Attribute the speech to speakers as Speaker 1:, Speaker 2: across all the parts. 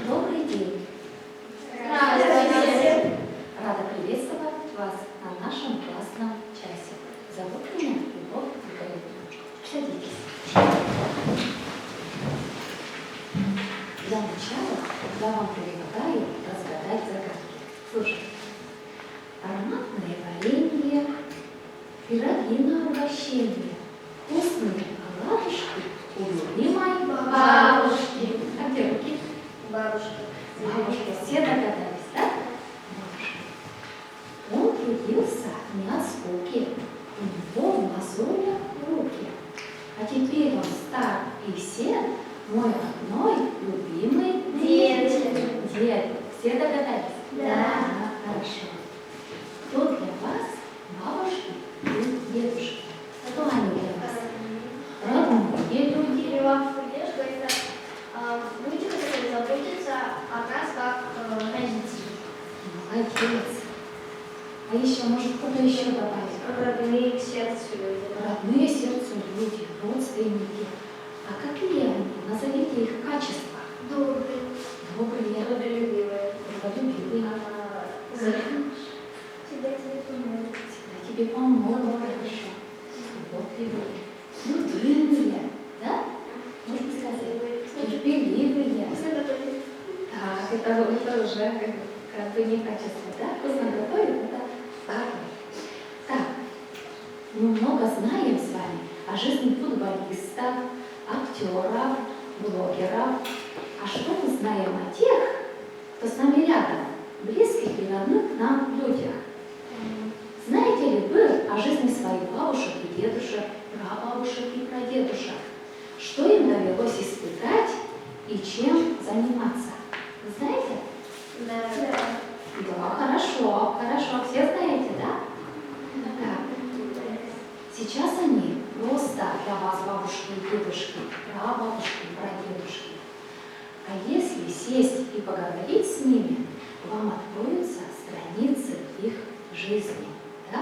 Speaker 1: Добрый день. Рада приветствовать вас на нашем классном часе. Зовут меня Любовь Григорьевна. Садитесь. Для начала я вам предлагаю разгадать загадки. Слушайте. Ароматное варенье, пироги на угощение, вкусные оладушки у любимой бабушки. А где руки?
Speaker 2: Бабушка.
Speaker 1: Бабушка. Все догадались, да? Бабушка. Он трудился не от скуки, у него в мозолях руки. А теперь он стар и сед, мой родной, любимый
Speaker 2: Дед.
Speaker 1: Дед. Все догадались?
Speaker 2: Да.
Speaker 1: Хорошо. Кто для вас бабушки и дедушки? Кто они для вас? Родные люди.
Speaker 2: Дедушка — это люди, которые заботятся о нас как родители.
Speaker 1: Молодец. А еще, может, кто-то еще добавит?
Speaker 2: Родные к сердцу люди.
Speaker 1: Родные сердцу люди, родственники. А какие они? Назовите их качества.
Speaker 2: Добрые.
Speaker 1: Добрые,
Speaker 2: Трудолюбивые.
Speaker 1: трудолюбивые.
Speaker 2: Всегда тебе помогут.
Speaker 1: Всегда тебе помогут. Хорошо. Заботливые. Любимые. Да? Можно сказать? Терпеливые. Так, это уже как бы не качество, да? Вкусно готовят, это второе. Так, мы много знаем с вами о жизни футболистов, актеров, блогеров. А что мы знаем о тех, кто с нами рядом, близких и родных нам людях? Знаете ли вы о жизни своих бабушек и дедушек, прабабушек и прадедушек? Что им довелось испытать и чем заниматься? Вы знаете?
Speaker 2: Да.
Speaker 1: Да, хорошо, хорошо. Все знаете, да? Так. Сейчас они просто для вас бабушки и дедушки, прабабушки и прадедушки. А если сесть и поговорить с ними, вам откроются страницы их жизни. Да?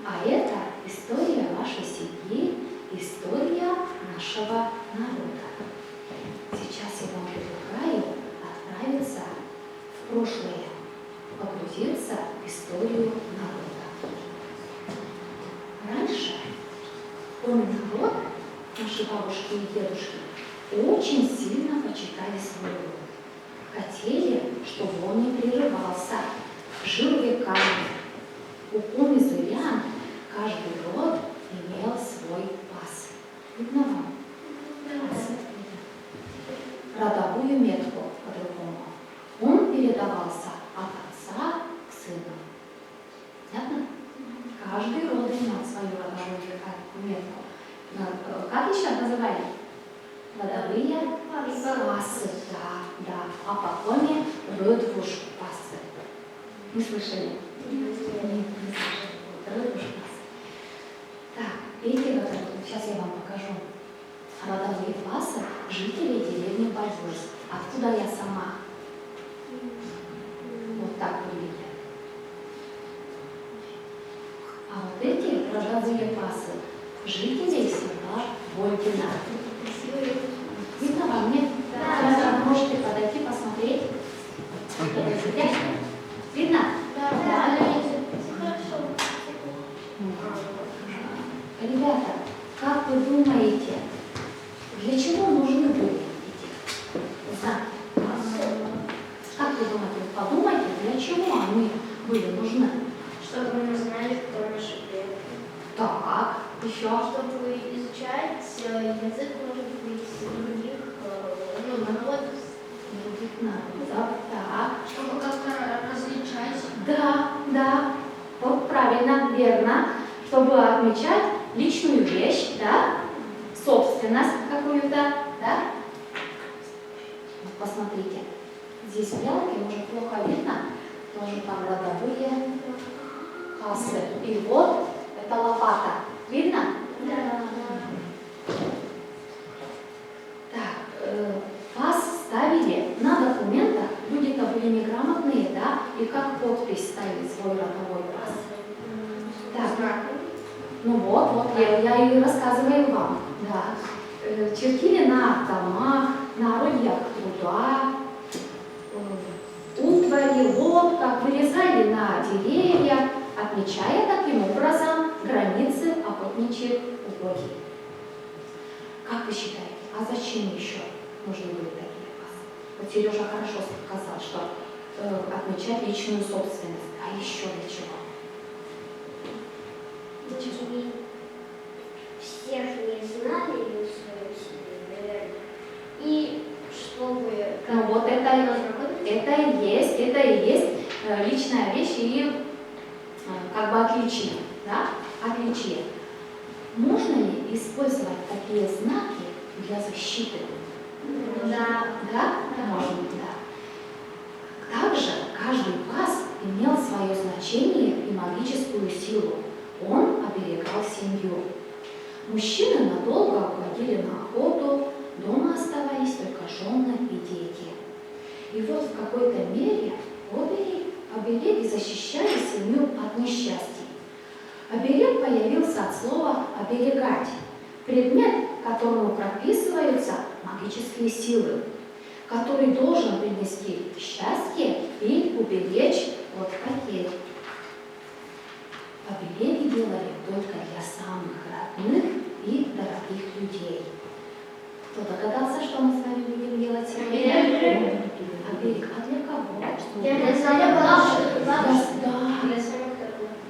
Speaker 1: А это история вашей семьи, история нашего народа. Сейчас я вам предлагаю отправиться в прошлое, погрузиться в историю народа. Раньше он народ, наши бабушки и дедушки, очень сильно почитали свой род. Хотели, чтобы он не прерывался, жил веками. У комизурян каждый род имел свой пас. Видно вам? Пас. Родовую метку по-другому. Он передавался от отца к сыну. Понятно? Каждый род имел свою родовую метку. Как еще называли? Родовые пасы. Да. А потом родвуш пасы. Не слышали? Не слышали. Родвуш пасы. Так, эти родовые, сейчас я вам покажу. Родовые пасы жители деревни Базюс. Откуда я сама? Вот так выглядят. А вот эти родовые пасы жителей села Вольгина. Видно вам, нет? Да. Можете подойти, посмотреть. Видно?
Speaker 2: Да.
Speaker 1: Хорошо. Ребята, как вы думаете, для чего нужны были эти знаки? Как вы думаете? Подумайте, для чего они были нужны?
Speaker 2: Чтобы мы знали, кто наши предки.
Speaker 1: Так, еще.
Speaker 2: Чтобы изучать язык, может быть, других народов.
Speaker 1: Других народов. Так.
Speaker 2: Чтобы как-то различать.
Speaker 1: Да. Вот правильно, верно. Чтобы отмечать личную вещь, да, собственность какую-то, да. Посмотрите, здесь в белке уже плохо видно, тоже там родовые пасы. И вот это лопата. Видно?
Speaker 2: Да.
Speaker 1: Так, пас ставили на документах, люди-то были неграмотные, да, и как подпись ставили свой родовой пас. Так, ну вот, я и рассказываю вам, да. Чертили на домах, на орудиях труда, утвари, лодках, вырезали на деревьях, отмечая таким образом границы охотничьих угодий. Как вы считаете, а зачем еще нужны были такие пасы? Вот Сережа хорошо сказал, что отмечать личную собственность, а еще для чего?
Speaker 2: Всех не знали свою семью, и чтобы...
Speaker 1: Ну вот это и есть личная вещь и как бы отличие, да? Отличие. Можно ли использовать такие знаки для защиты?
Speaker 2: Да.
Speaker 1: Да? Можно, да. Также каждый пас имел свое значение и магическую силу. Он оберегал семью. Мужчины надолго уходили на охоту, дома оставались только жены и дети. И вот в какой-то мере обереги защищали семью от несчастий. Оберег появился от слова «оберегать», предмет, которому прописываются магические силы, который должен принести счастье и уберечь от потерь. Обереги делали только для самых родных и дорогих людей. Кто догадался, что мы с вами будем делать сегодня? Оберег. А для кого?
Speaker 2: Для самых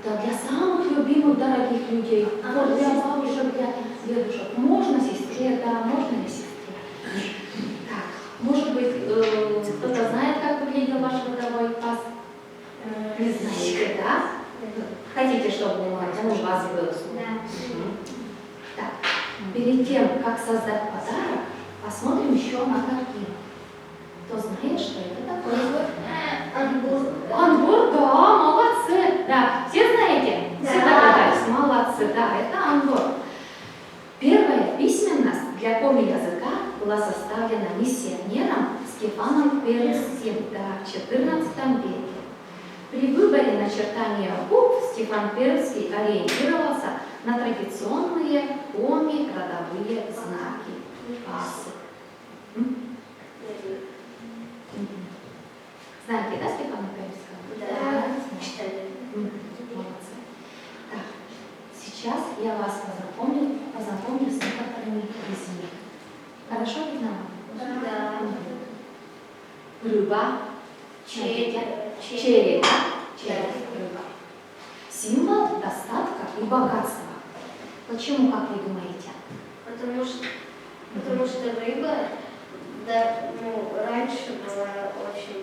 Speaker 1: Да, для самых любимых, дорогих людей. Вот для бабушек, для дедушек. Можно сестре, да, можно и сестре. Так, может быть, кто-то знает, как выглядел ваш родовой пас? Не знаете, да? Хотите, чтобы он у вас был?
Speaker 2: Да.
Speaker 1: Так, перед тем, как создать подарок, посмотрим еще на картину. Кто знает, что это такое?
Speaker 2: Анбур.
Speaker 1: Анбур, да, молодцы. Да, все знаете? Все
Speaker 2: Да.
Speaker 1: догадались, молодцы, да, это анбур. Первая письменность для коми-языка была составлена миссионером Стефаном Перским в XIV веке. При выборе начертания букв Стефан Перский ориентировался на традиционные коми-родовые знаки. Пасы. Знаете, да, Стефана Перского?
Speaker 2: Да.
Speaker 1: Читали. Молодцы. Так, сейчас я вас познакомлю с некоторыми из них. Хорошо видно вам?
Speaker 2: Да.
Speaker 1: Рыба.
Speaker 2: Череп.
Speaker 1: Череп. Рыба. Символ достатка и богатства. Почему, как вы думаете?
Speaker 2: Потому что рыба, да, раньше была очень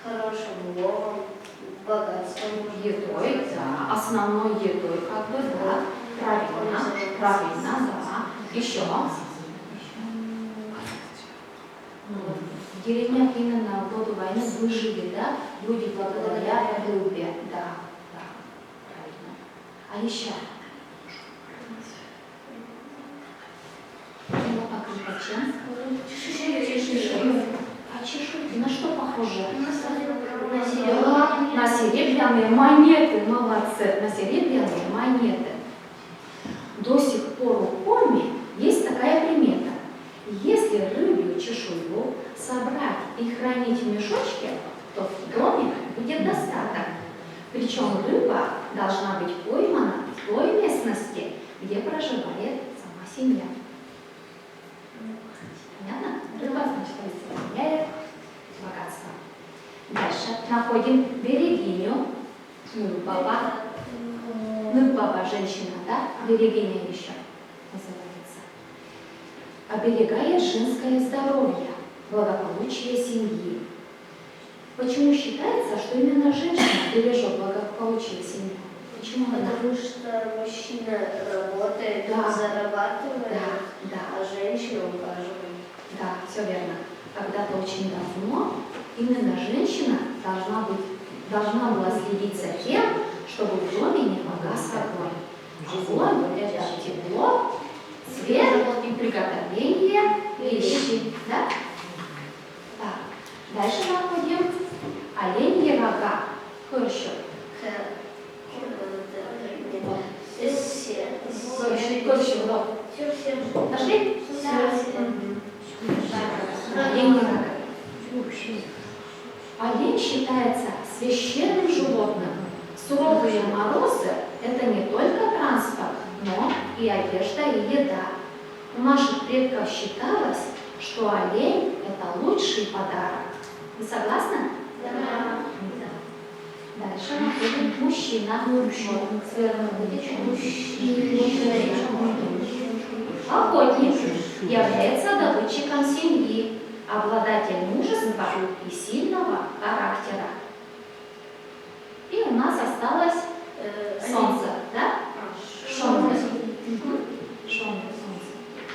Speaker 2: хорошим ловом, богатством.
Speaker 1: Едой, да. Основной едой, как бы, да. Правильно, да. Еще. В деревнях именно в годы войны выжили, да, люди благодаря рыбе, да, правильно. А еще? Покрыто чем? Чешуей. А чешуйки на что похожи? На серебряные монеты, молодцы, на серебряные монеты. До сих пор у коми есть такая примета. Если рыбью чешую собрать и хранить в мешочке, то в доме будет достаток. Причем рыба должна быть поймана в той местности, где проживает сама семья. Понятно? Рыба, значит, представляет богатство. Дальше находим берегиню. Ныбаба женщина, да? Берегиня еще называется. Оберегает женское здоровье, благополучие семьи. Почему считается, что именно женщина бережет благополучие семьи? Почему она?
Speaker 2: Потому что мужчина работает,
Speaker 1: Да.
Speaker 2: зарабатывает,
Speaker 1: Да,
Speaker 2: а женщина ухаживает.
Speaker 1: да, все верно. Когда-то очень давно именно женщина должна была следить за тем, чтобы в доме не погас огонь. Огонь – это тепло, свет и приготовление пищи. Да? Так. Дальше находим оленьи рога. Какой еще? Какой еще рог? Нашли? Оленьи рога. Олень считается священным животным. Суровые морозы – это не только транспорт, но и одежда и еда. У наших предков считалось, что олень – это лучший подарок. Вы согласны?
Speaker 2: Да.
Speaker 1: Дальше находим мужчина. Охотник является добытчиком семьи, обладатель мужества и сильного характера. И у нас осталось солнце, да? Шонда. Шонда, солнце.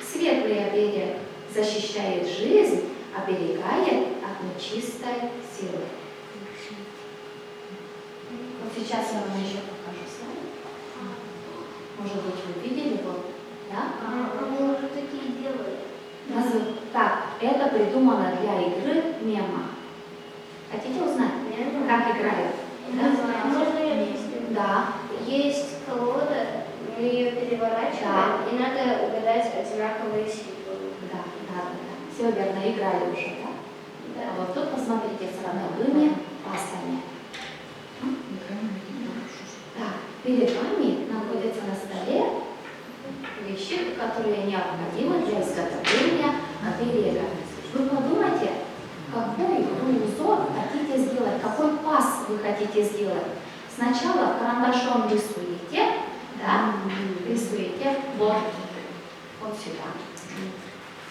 Speaker 1: Светлый оберег защищает жизнь, оберегает от нечистой силы. Вот сейчас я вам еще покажу слайд. Может быть, вы видели его? Да?
Speaker 2: Мы уже такие делали.
Speaker 1: Так, это придумано для игры мема. Хотите узнать, как играют? Да?
Speaker 2: Можно я объясню?
Speaker 1: Да.
Speaker 2: Есть колода, мы ее переворачиваем, и надо угадать одинаковые символы.
Speaker 1: Да. Все верно, играли уже, да?
Speaker 2: Да.
Speaker 1: А вот тут посмотрите с родовыми пасами. Так, перед вами находятся на столе вещи, которые необходимы для изготовления оберега. Вы подумайте, какой вы узор хотите сделать, какой паз вы хотите сделать. Сначала карандашом рисуете, да? Рисуете вот сюда.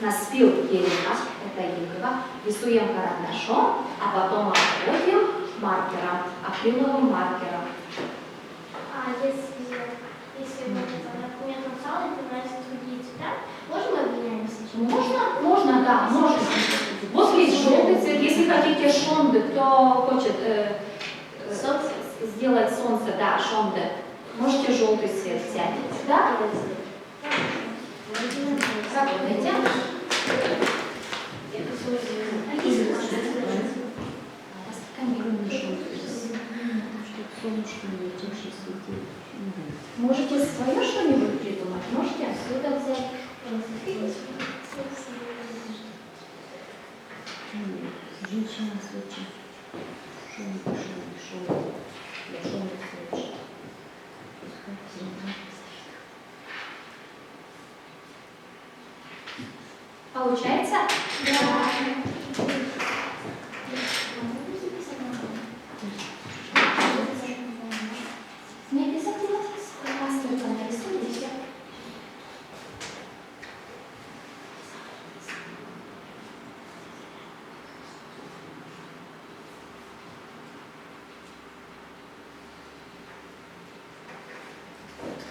Speaker 1: На спилке это игла, рисуем карандашом, а потом обводим маркером, акриловым маркером.
Speaker 2: А если мы документом сало, это нравится другие цвета, можно мы обменяемся?
Speaker 1: Можно, да, можно. Вот есть желтый цвет. Если хотите шонды, кто хочет сделать солнце, да, шонды, можете желтый цвет взять. Да? Работайте. Можете свое что-нибудь придумать? Можете отсюда взять?
Speaker 3: Женщина случай. Что не пошел, я шел не случай.
Speaker 1: Получается?
Speaker 2: Да.
Speaker 1: Не обязательно вас только нарисуйте.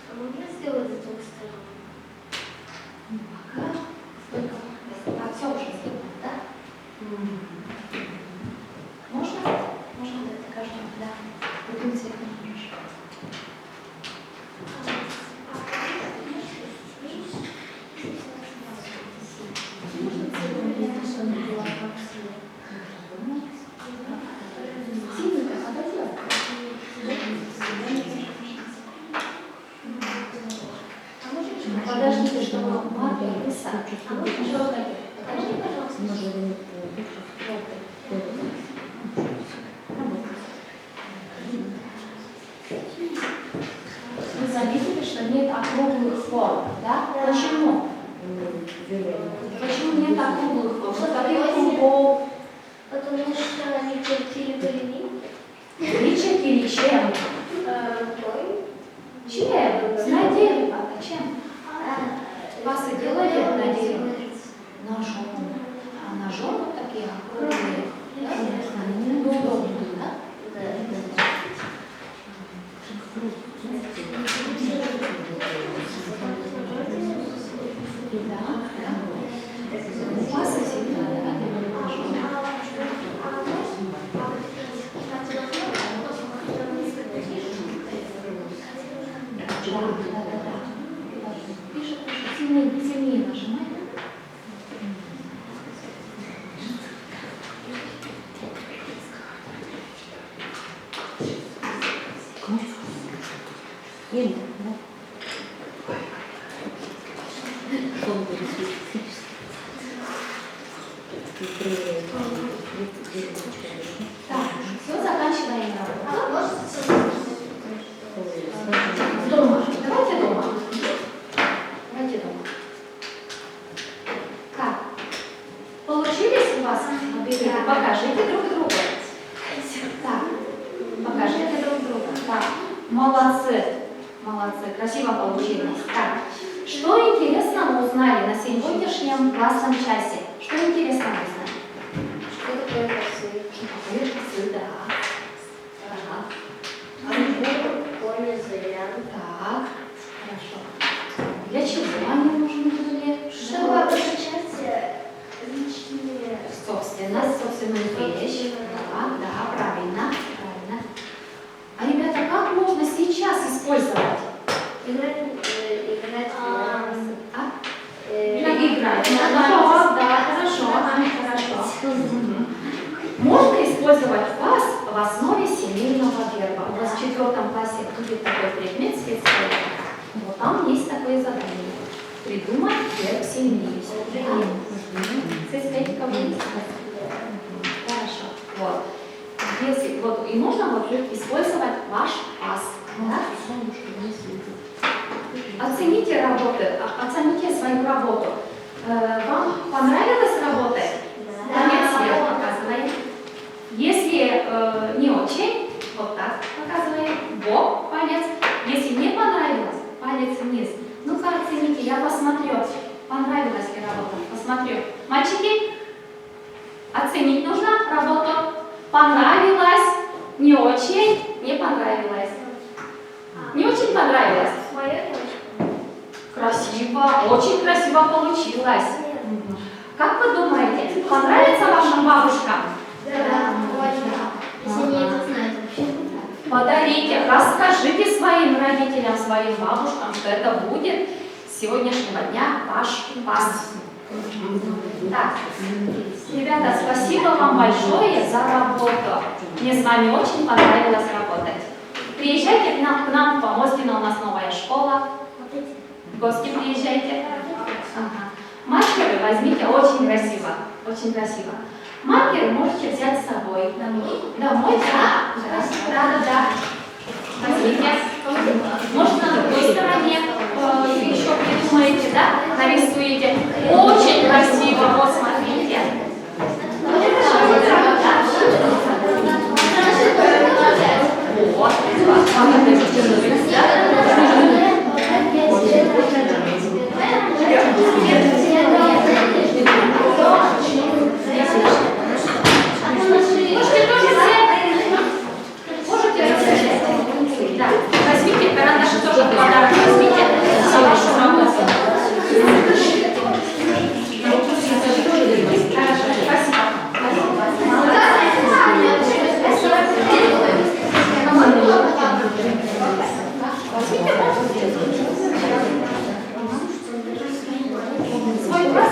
Speaker 2: А можно сделать с двух сторон?
Speaker 1: Пока только все уже сделано, да? Можно? Можно это каждому, да. Каким цветом можешь? Синенькая, подойдет. Подождите, чтобы маркер писать. А можно желтый? Подожди, пожалуйста. Вы заметили, что нет округлых форм, да? Почему? Почему нет округлых форм? Вот таких кругов.
Speaker 2: Потому что они чертили по линии.
Speaker 1: Вы чертили чем?
Speaker 2: Рукой.
Speaker 1: Чем? На дерево. А чем? Пасы делали на дерево? Ножом. А ножом вот такие округлые. Неудобно, да?
Speaker 2: Да.
Speaker 1: Пишет, сильнее, сильнее нажимай.
Speaker 3: Нет, да. Что он будет
Speaker 1: Так, все, заканчиваем работу.
Speaker 2: А вы можете
Speaker 1: Дома. Давайте дома. Давайте дома. Как? Получились у вас? Покажите друг другу. Так, покажите друг другу. Так, молодцы. Молодцы, красиво получилось. Так, что интересного узнали на сегодняшнем классном часе? Что интересного узнали?
Speaker 2: Что такое косы?
Speaker 1: Что такое часы, да. Ага.
Speaker 2: Коля, заряд.
Speaker 1: Так, хорошо. Для чего они нужны были?
Speaker 2: Чтобы обозначать личные...
Speaker 1: Собственную вещь. Да, правильно, правильно. А, ребята, как можно сейчас использовать?
Speaker 2: Играть
Speaker 1: А? Играть. Да, хорошо. Можно использовать вас в основе семейного верба. У вас в 4 классе будет такой предмет спецпроект. Вот там есть такое задание. Придумать верб семьи. Хорошо. Вот. Если, вот, и нужно вот использовать ваш пас. Да? Оцените свою работу. Вам понравилось работать? Конец свет показываем. Если не очень, вот так показываем. Бок, палец. Если не понравилось, палец вниз. Ну-ка оцените, я посмотрю, понравилась ли работа. Посмотрю. Мальчики, оценить нужно работу. Понравилось, не очень, не понравилось. Не очень понравилось. Красиво, очень красиво получилось. Как вы думаете, понравится вашим бабушкам?
Speaker 2: Да, если они это знают вообще.
Speaker 1: Подарите, расскажите своим родителям, своим бабушкам, что это будет с сегодняшнего дня ваш пас. Так, ребята, спасибо вам большое за работу. Мне с вами очень понравилось работать. Приезжайте к нам в Помостино, у нас новая школа. В гости приезжайте. Ага. Маркеры возьмите, очень красиво, очень красиво. Маркеры можете взять с собой. Домой? Да. Возьмите. Может, на другой стороне еще придумаете, да? Нарисуете. Очень красиво, вот смотрите. Возьмите карандаши тоже в подарок, возьмите за вашу работу. Хорошо, спасибо. Возьмите свой класс.